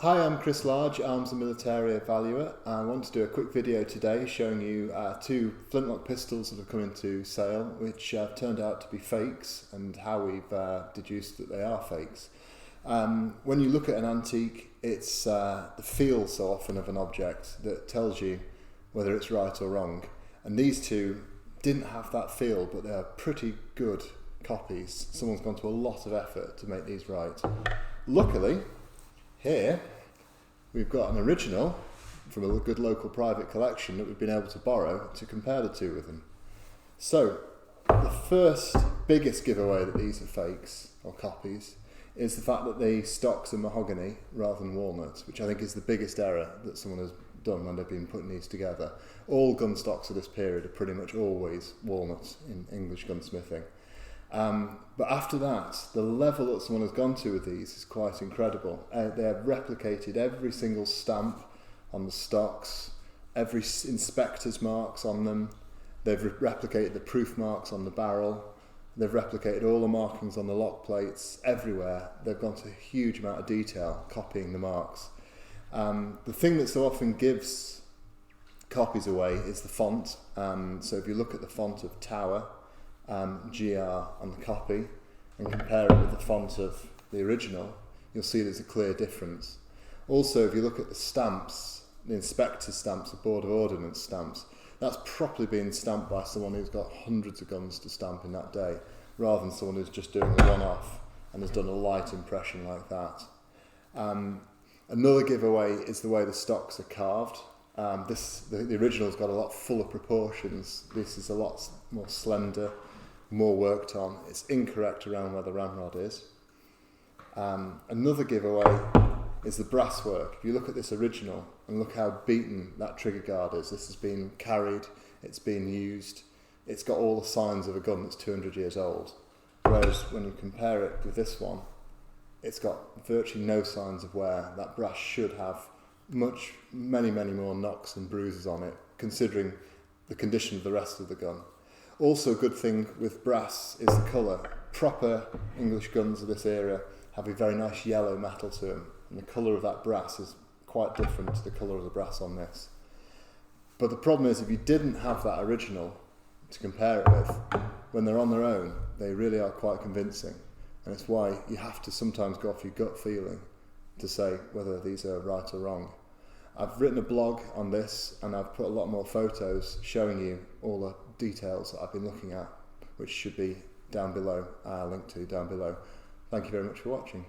Hi, I'm Chris Large, Arms and Military Valuer. I want to do a quick video today showing you two Flintlock pistols that have come into sale, which turned out to be fakes, and how we've deduced that they are fakes. When you look at an antique, it's the feel so often of an object that tells you whether it's right or wrong. And these two didn't have that feel, but they're pretty good copies. Someone's gone to a lot of effort to make these right. Luckily, here we've got an original from a good local private collection that we've been able to borrow to compare the two with them. So the first biggest giveaway that these are fakes or copies is the fact that the stocks are mahogany rather than walnut, which I think is the biggest error that someone has done when they've been putting these together. All gun stocks of this period are pretty much always walnut in English gunsmithing. But after that, the level that someone has gone to with these is quite incredible. They have replicated every single stamp on the stocks, every inspector's marks on them. They've replicated the proof marks on the barrel. They've replicated all the markings on the lock plates everywhere. They've gone to a huge amount of detail copying the marks. The thing that so often gives copies away is the font. So if you look at the font of Tower, GR on the copy and compare it with the font of the original, you'll see there's a clear difference. Also, if you look at the stamps, the inspector's stamps, the Board of Ordnance stamps, that's properly being stamped by someone who's got hundreds of guns to stamp in that day, rather than someone who's just doing a one-off and has done a light impression like that. Another giveaway is the way the stocks are carved. The original's got a lot fuller proportions. This is a lot more slender, more worked on. It's incorrect around where the ramrod is. Another giveaway is the brass work. If you look at this original and look how beaten that trigger guard is, this has been carried, it's been used, it's got all the signs of a gun that's 200 years old. Whereas when you compare it with this one, it's got virtually no signs of wear. That brass should have many more knocks and bruises on it, considering the condition of the rest of the gun. Also, a good thing with brass is the colour. Proper English guns of this era have a very nice yellow metal to them, and the colour of that brass is quite different to the colour of the brass on this. But the problem is, if you didn't have that original to compare it with, when they're on their own, they really are quite convincing. And it's why you have to sometimes go off your gut feeling to say whether these are right or wrong. I've written a blog on this, and I've put a lot more photos showing you all the details that I've been looking at, which should be down below, linked to down below. Thank you very much for watching.